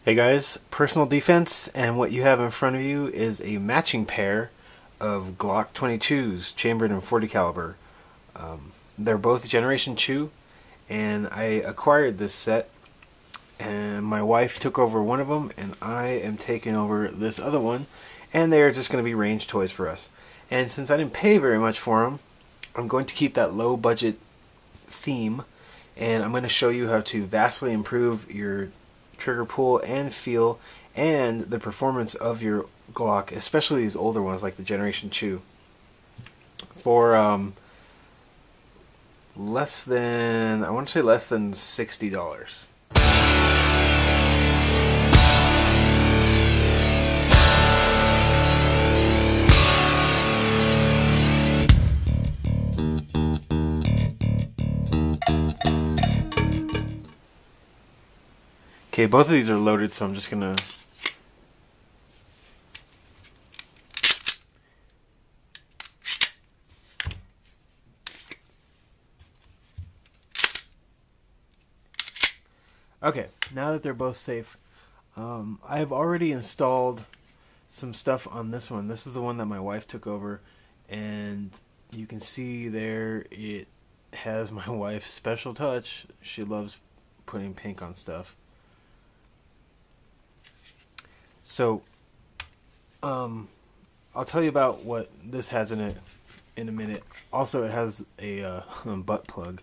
Hey guys, personal defense, and what you have in front of you is a matching pair of Glock 22s, chambered in 40 caliber. They're both Generation 2, and I acquired this set, and my wife took over one of them, and I am taking over this other one, and they are just going to be range toys for us. And since I didn't pay very much for them, I'm going to keep that low budget theme, and I'm going to show you how to vastly improve your trigger pull and feel and the performance of your Glock, especially these older ones like the Generation 2, for less than, I want to say less than $60. Okay, both of these are loaded, so I'm just gonna okay, now that they're both safe, I've already installed some stuff on this one. This is the one that my wife took over, and you can see there it has my wife's special touch. She loves putting pink on stuff. So, I'll tell you about what this has in it in a minute. Also, it has a butt plug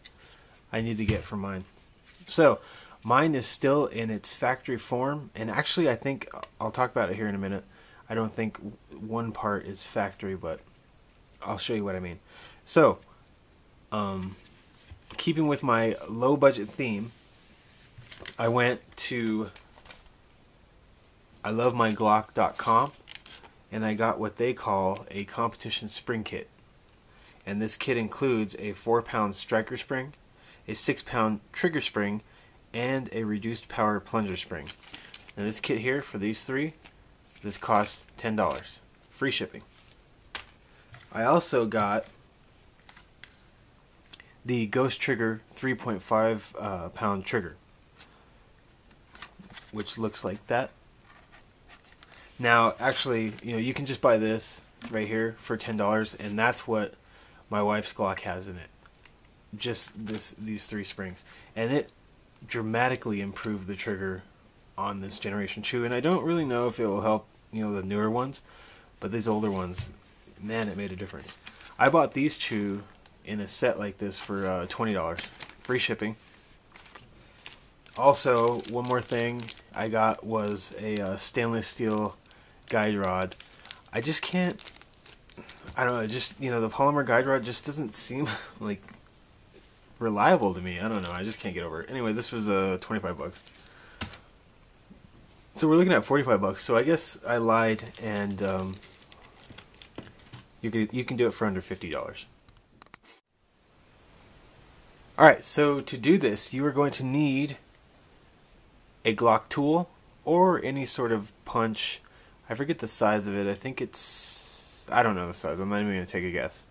I need to get for mine. So, mine is still in its factory form, and actually I think, I'll talk about it here in a minute. I don't think one part is factory, but I'll show you what I mean. So, keeping with my low budget theme, I went to Ilovemyglock.com, and I got what they call a competition spring kit. And this kit includes a 4-pound striker spring, a 6-pound trigger spring, and a reduced power plunger spring. And this kit here, for these three, this costs $10. Free shipping. I also got the Ghost Trigger 3.5 pound trigger, which looks like that. Now, actually, you can just buy this right here for $10, and that's what my wife's Glock has in it. Just these three springs, and it dramatically improved the trigger on this Generation 2. And I don't really know if it will help, the newer ones, but these older ones, man, it made a difference. I bought these two in a set like this for $20, free shipping. Also, one more thing I got was a stainless steel guide rod. I just can't, I don't know, just, the polymer guide rod just doesn't seem like reliable to me. I don't know, I just can't get over it. Anyway, this was 25 bucks. So we're looking at 45 bucks. So I guess I lied, and you can do it for under $50. Alright, so to do this, you are going to need a Glock tool or any sort of punch. I forget the size of it. I think it's, I don't know the size. I'm not even going to take a guess.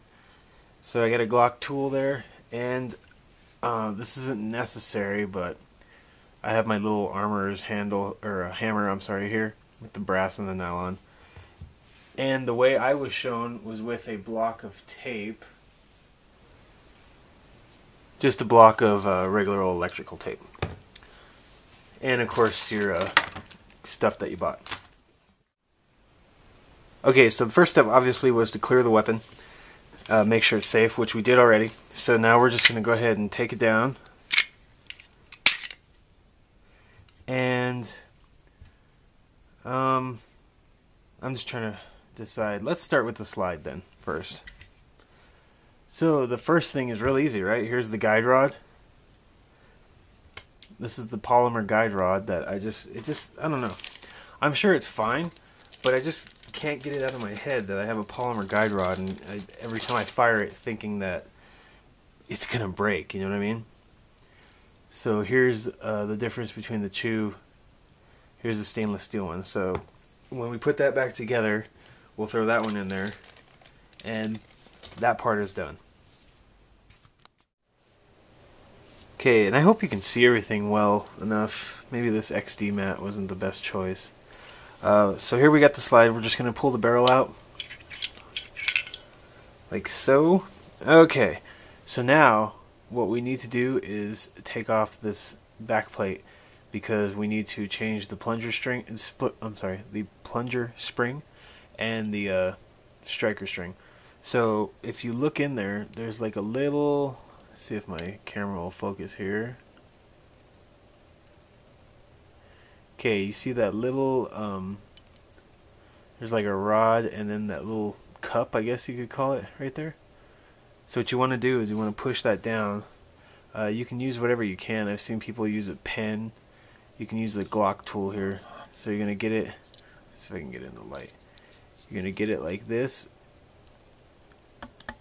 So I got a Glock tool there, and this isn't necessary, but I have my little armorer's handle, or a hammer, I'm sorry, here, with the brass and the nylon. And the way I was shown was with a block of tape. Just a block of regular old electrical tape. And of course your stuff that you bought. Okay, so the first step obviously was to clear the weapon. Make sure it's safe, which we did already. So now we're just going to go ahead and take it down. And I'm just trying to decide. Let's start with the slide then first. So the first thing is really easy, right? Here's the guide rod. This is the polymer guide rod that I don't know. I'm sure it's fine, but I just can't get it out of my head that I have a polymer guide rod, and every time I fire it thinking that it's gonna break, you know what I mean? So here's the difference between the two. Here's the stainless steel one. So when we put that back together, we'll throw that one in there, and that part is done. Okay, and I hope you can see everything well enough, maybe this XD mat wasn't the best choice. So here we got the slide. We're just going to pull the barrel out like so. Okay, so now what we need to do is take off this back plate because we need to change the plunger string and the plunger spring and the striker string. So if you look in there, there's like a little, see if my camera will focus here. Okay, you see that little there's like a rod and then that little cup, I guess you could call it, right there. So what you want to do is you want to push that down. You can use whatever you can. I've seen people use a pen. You can use the Glock tool here. So you're going to get it, let's see if I can get it in the light. You're going to get it like this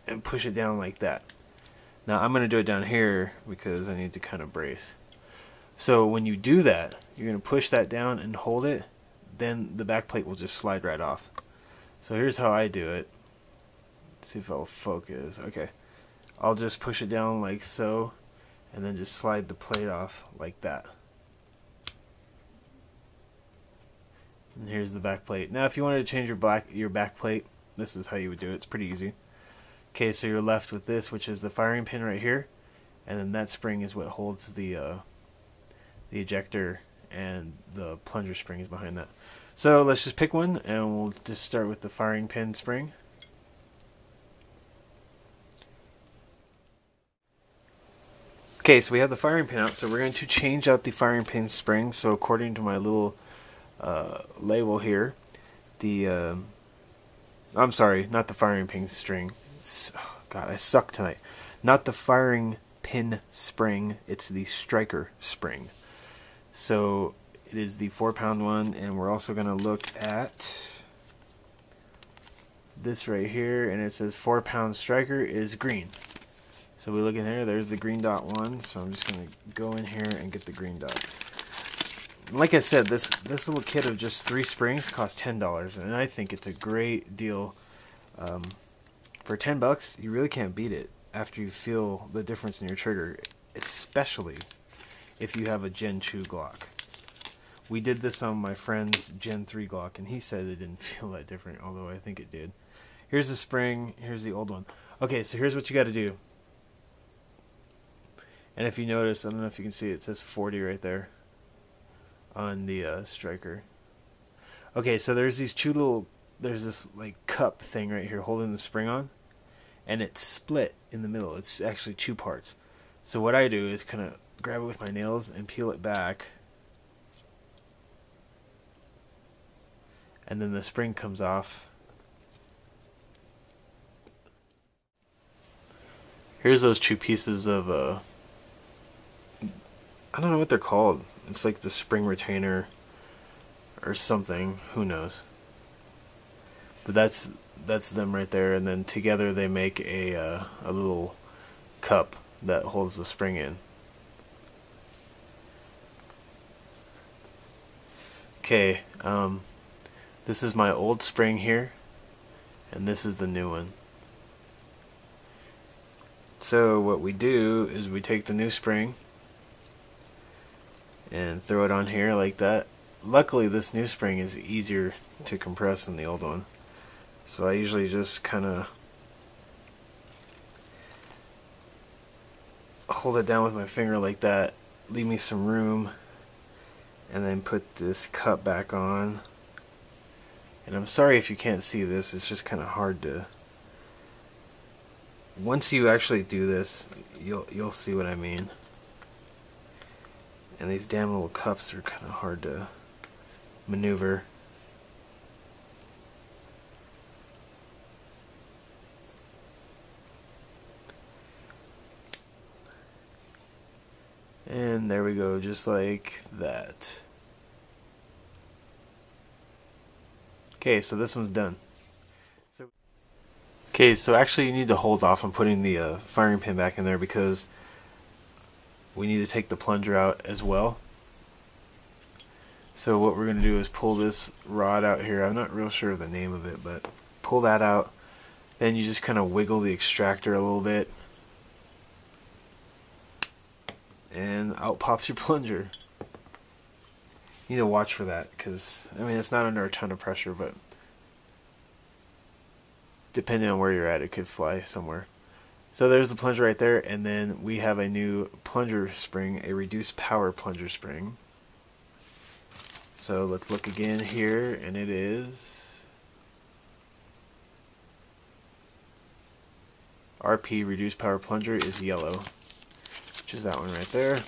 and push it down like that. Now I'm going to do it down here because I need to kind of brace. So when you do that, you're going to push that down and hold it, then the back plate will just slide right off. So here's how I do it. Let's see if I'll focus. Okay, I'll just push it down like so and then just slide the plate off like that. And here's the back plate. Now if you wanted to change your back plate, this is how you would do it. It's pretty easy. Okay, so you're left with this, which is the firing pin right here, and then that spring is what holds the ejector, and the plunger spring is behind that. So let's just pick one, and we'll just start with the firing pin spring. Okay, so we have the firing pin out, so we're going to change out the firing pin spring. So according to my little label here, I'm sorry, not the firing pin string. Oh, God, I suck tonight. Not the firing pin spring, it's the striker spring. So it is the 4-pound one, and we're also going to look at this right here, and it says 4-pound striker is green. So we look in here, there's the green dot one, so I'm just going to go in here and get the green dot. Like I said, this little kit of just 3 springs costs $10, and I think it's a great deal. For $10, you really can't beat it after you feel the difference in your trigger, especially if you have a Gen 2 Glock. We did this on my friend's Gen 3 Glock, and he said it didn't feel that different, although I think it did. Here's the spring, here's the old one. Okay, so here's what you got to do. And if you notice, I don't know if you can see it says 40 right there on the striker. Okay, so there's these there's this like cup thing right here holding the spring on, and it's split in the middle. It's actually 2 parts. So what I do is kind of grab it with my nails and peel it back, and then the spring comes off. Here's those 2 pieces of I don't know what they're called. It's like the spring retainer or something, who knows. But that's them right there, and then together they make a little cup that holds the spring in. Okay, this is my old spring here, and this is the new one. So what we do is we take the new spring and throw it on here like that. Luckily this new spring is easier to compress than the old one, so I usually just kind of hold it down with my finger like that, leave me some room, and then put this cup back on. And I'm sorry if you can't see this, it's just kind of hard to, once you actually do this, you'll see what I mean. And these damn little cups are kind of hard to maneuver. And there we go, just like that. Okay, so this one's done. Okay, so actually you need to hold off on putting the firing pin back in there because we need to take the plunger out as well. So what we're going to do is pull this rod out here. I'm not real sure of the name of it, but pull that out. Then you just kind of wiggle the extractor a little bit, and out pops your plunger. You need to watch for that, because I mean it's not under a ton of pressure, but depending on where you're at, it could fly somewhere. So there's the plunger right there, and then we have a new plunger spring, a reduced power plunger spring. So let's look again here, and it is RP reduced power plunger is yellow, which is that one right there.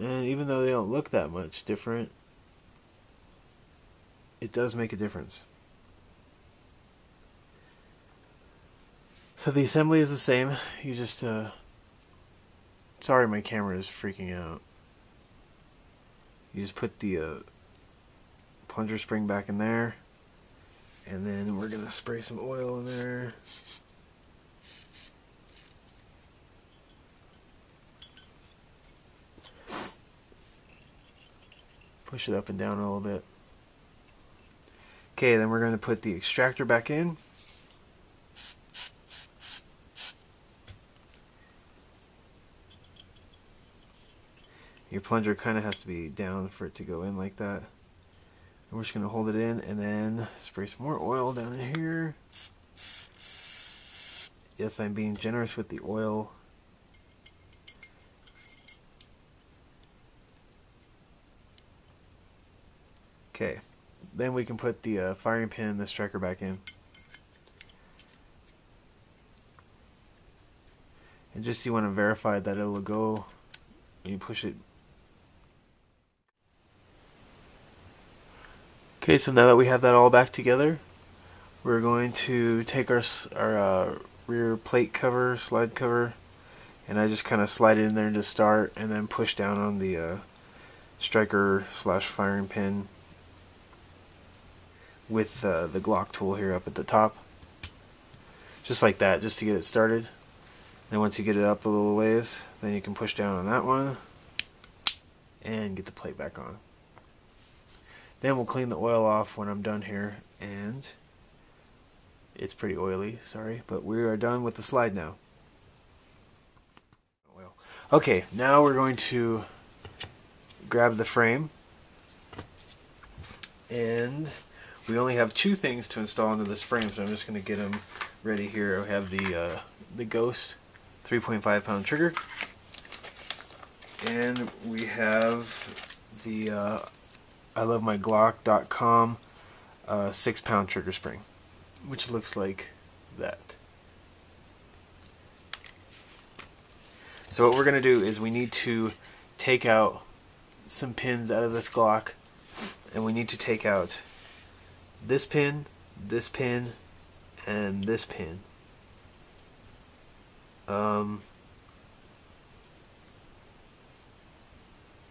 And even though they don't look that much different, it does make a difference. So the assembly is the same. You just, sorry my camera is freaking out. You just put the plunger spring back in there, and then we're going to spray some oil in there. Push it up and down a little bit. Okay, then we're going to put the extractor back in. Your plunger kind of has to be down for it to go in like that. And we're just going to hold it in and then spray some more oil down in here. Yes, I'm being generous with the oil. Okay, then we can put the firing pin and the striker back in. And just you want to verify that it'll go when you push it. Okay, so now that we have that all back together, we're going to take our rear plate cover, slide cover, and I just kind of slide it in there to start, and then push down on the striker slash firing pin with the Glock tool here up at the top. Just like that, just to get it started. And once you get it up a little ways, then you can push down on that one and get the plate back on. Then we'll clean the oil off when I'm done here, and it's pretty oily, sorry, but we are done with the slide now. Okay, now we're going to grab the frame, and we only have two things to install into this frame, so I'm just going to get them ready here. I have the Ghost 3.5 pound trigger, and we have the Ilovemyglock.com 6 pound trigger spring, which looks like that. So what we're going to do is we need to take out some pins out of this Glock, and we need to take out this pin, and this pin.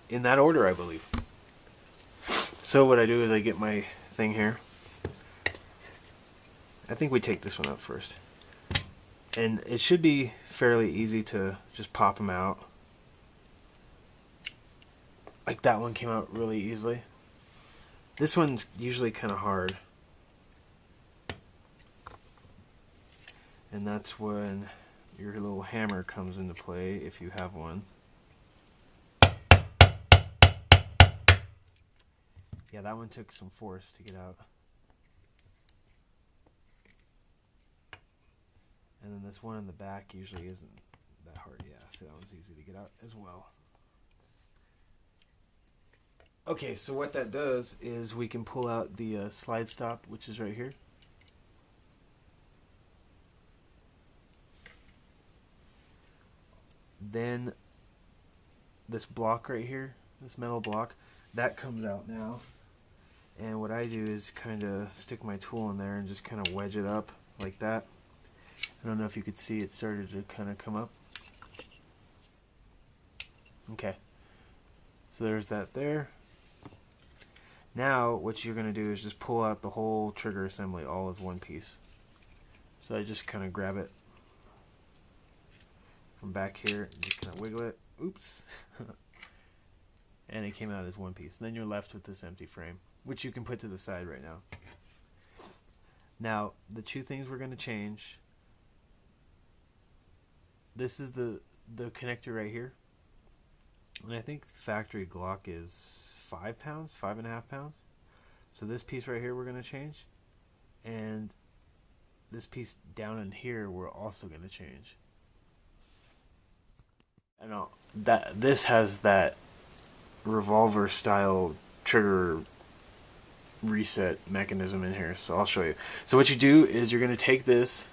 In that order, I believe. So what I do is I get my thing here. I think we take this one out first. And it should be fairly easy to just pop them out. Like that one came out really easily. This one's usually kind of hard. And that's when your little hammer comes into play, if you have one. Yeah, that one took some force to get out. And then this one in the back usually isn't that hard. Yeah, so that one's easy to get out as well. Okay, so what that does is we can pull out the slide stop, which is right here. Then this block right here, this metal block, that comes out now. And what I do is kind of stick my tool in there and just kind of wedge it up like that. I don't know if you could see it started to kind of come up. Okay, so there's that there. Now what you're going to do is just pull out the whole trigger assembly all as one piece. So I just kind of grab it from back here and just kind of wiggle it. Oops. And it came out as one piece. And then you're left with this empty frame, which you can put to the side right now. Now, the two things we're going to change. This is the connector right here. And I think factory Glock is 5 pounds, 5.5 pounds. So this piece right here we're going to change. And this piece down in here we're also going to change. And this has that revolver style trigger reset mechanism in here, so I'll show you. So what you do is you're going to take this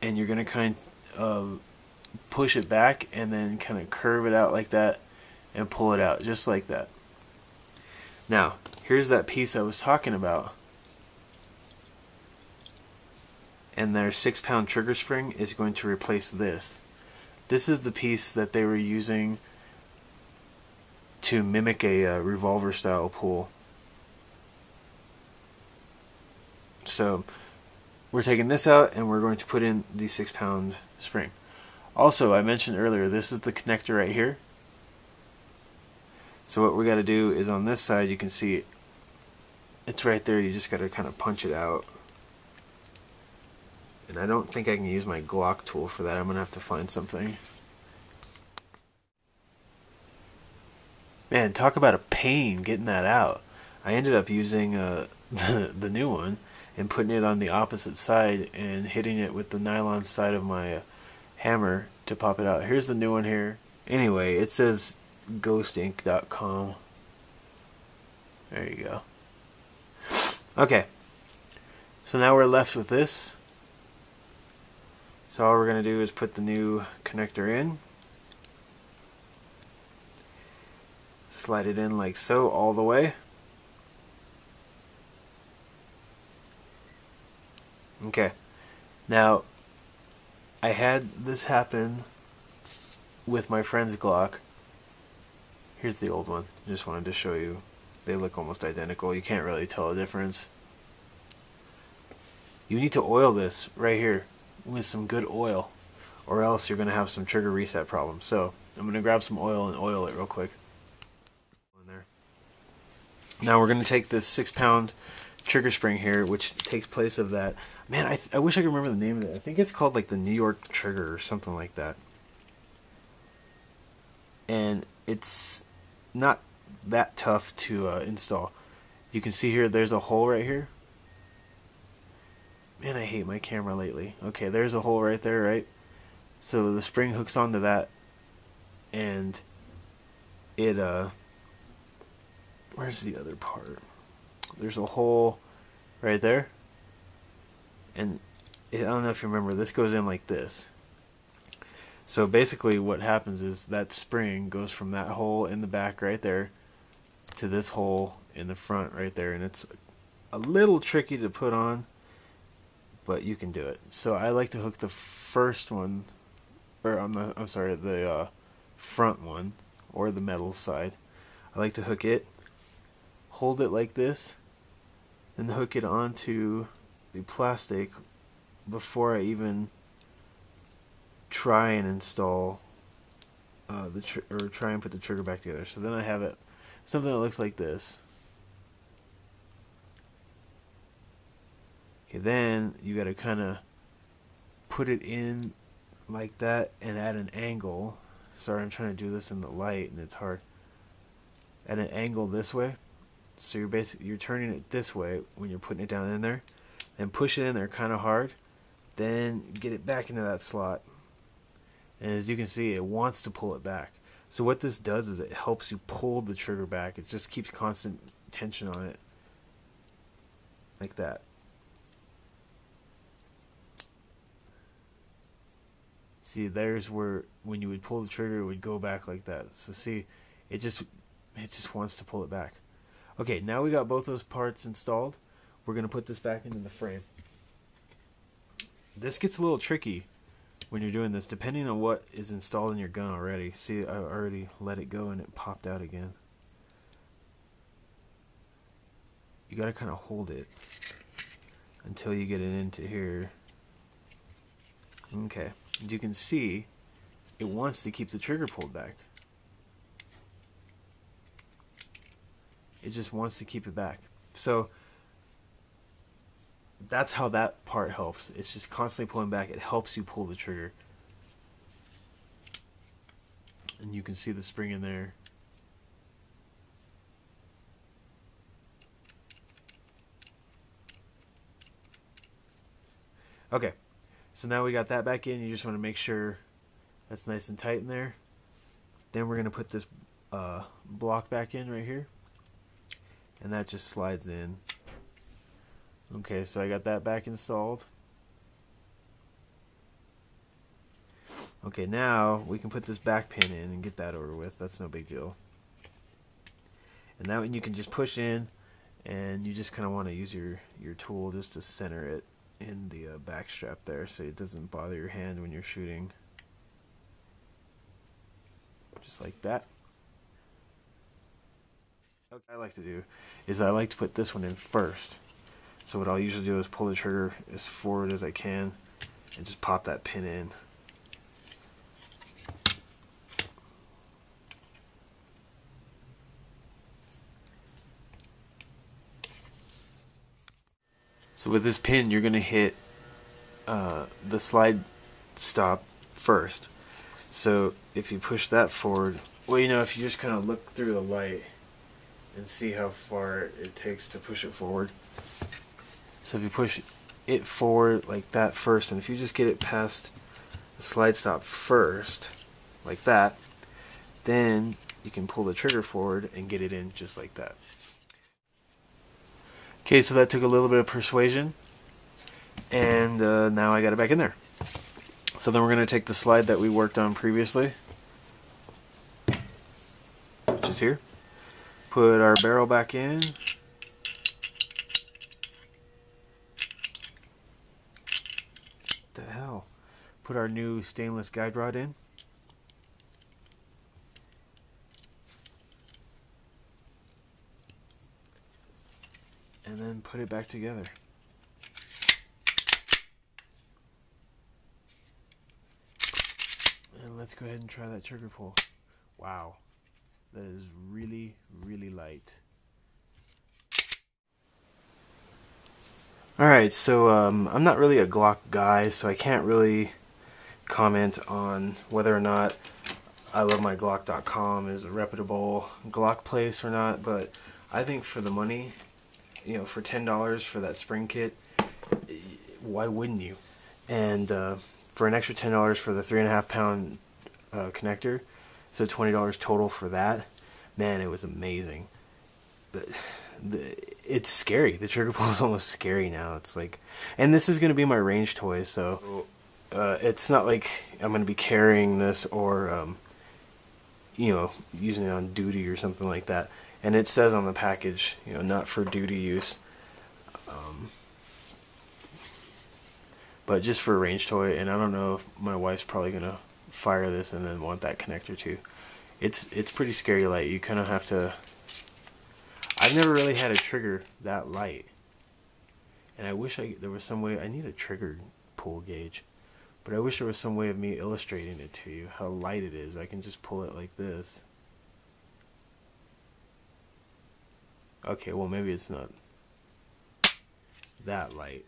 and you're going to kind of push it back and then kind of curve it out like that and pull it out just like that. Now here's that piece I was talking about, and their 6-pound trigger spring is going to replace this. This is the piece that they were using to mimic a revolver style pull. So we're taking this out and we're going to put in the 6-pound spring. Also, I mentioned earlier, this is the connector right here. So what we got to do is on this side, you can see it's right there. You just got to kind of punch it out. And I don't think I can use my Glock tool for that. I'm going to have to find something. Man, talk about a pain getting that out. I ended up using the new one and putting it on the opposite side and hitting it with the nylon side of my hammer to pop it out. Here's the new one here. Anyway, it says ghostink.com. There you go. Okay, so now we're left with this. So all we're going to do is put the new connector in. Slide it in like so all the way. Okay, now I had this happen with my friend's Glock. Here's the old one. Just wanted to show you. They look almost identical. You can't really tell a difference. You need to oil this right here with some good oil, or else you're going to have some trigger reset problems. So I'm going to grab some oil and oil it real quick. In there. Now we're going to take this 6-pound trigger spring here, which takes place of that. Man, I wish I could remember the name of it. I think it's called like the New York trigger or something like that. And it's not that tough to install. You can see here there's a hole right here. Man, I hate my camera lately. Okay, there's a hole right there, right? So the spring hooks onto that, and it where's the other part? There's a hole right there, and I don't know if you remember, this goes in like this. So basically what happens is that spring goes from that hole in the back right there to this hole in the front right there, and it's a little tricky to put on, but you can do it. So I like to hook the first one, or I'm sorry, the front one, or the metal side. I like to hook it, hold it like this, and hook it onto the plastic before I even try and install or try and put the trigger back together. So then I have it something that looks like this. Okay, then you got to kind of put it in like that and at an angle. Sorry, I'm trying to do this in the light and it's hard. At an angle this way. So you're turning it this way when you're putting it down in there, and push it in there kind of hard. Then get it back into that slot. And as you can see, it wants to pull it back. So what this does is it helps you pull the trigger back. It just keeps constant tension on it. Like that. See, there's where when you would pull the trigger, it would go back like that. So see, it just wants to pull it back. Okay, now we got both those parts installed. We're going to put this back into the frame. This gets a little tricky when you're doing this, depending on what is installed in your gun already. See, I already let it go and it popped out again. You got to kind of hold it until you get it into here. Okay, as you can see, it wants to keep the trigger pulled back. It just wants to keep it back. So that's how that part helps. It's just constantly pulling back. It helps you pull the trigger. And you can see the spring in there. Okay, so now we got that back in. You just want to make sure that's nice and tight in there. Then we're going to put this block back in right here. And that just slides in. Okay, so I got that back installed. Okay, now we can put this back pin in and get that over with. That's no big deal. And now you can just push in, and you just kind of want to use your tool just to center it in the back strap there so it doesn't bother your hand when you're shooting. Just like that. What I like to do is I like to put this one in first. So what I'll usually do is pull the trigger as forward as I can and just pop that pin in. So with this pin, you're going to hit the slide stop first. So if you push that forward, well, you know, if you just kind of look through the light and see how far it takes to push it forward. So if you push it forward like that first, and if you just get it past the slide stop first, like that, then you can pull the trigger forward and get it in just like that. Okay, so that took a little bit of persuasion, and now I got it back in there. So then we're going to take the slide that we worked on previously, which is here, put our barrel back in, the hell, put our new stainless guide rod in, and then put it back together. And let's go ahead and try that trigger pull. Wow, that is really, really light. Alright, so I'm not really a Glock guy, so I can't really comment on whether or not Ilovemyglock.com is a reputable Glock place or not, but I think for the money, you know, for $10 for that spring kit, why wouldn't you? And for an extra $10 for the 3.5 pound connector, so $20 total for that, man, it was amazing. It's scary. The trigger pull is almost scary now. It's like, and this is going to be my range toy, so it's not like I'm going to be carrying this or you know, using it on duty or something like that. And it says on the package, you know, not for duty use, but just for a range toy. And I don't know if my wife's probably gonna fire this and then want that connector too. It's pretty scary light. You kind of have to. I've never really had a trigger that light, and I wish there was some way. I need a trigger pull gauge, but I wish there was some way of me illustrating it to you how light it is. I can just pull it like this. Okay, well maybe it's not that light.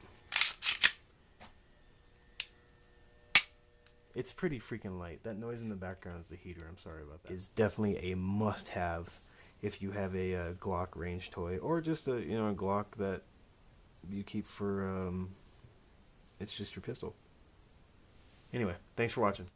It's pretty freaking light. That noise in the background is the heater. I'm sorry about that. It's definitely a must-have if you have a Glock range toy, or just a a Glock that you keep for it's just your pistol. Anyway, thanks for watching.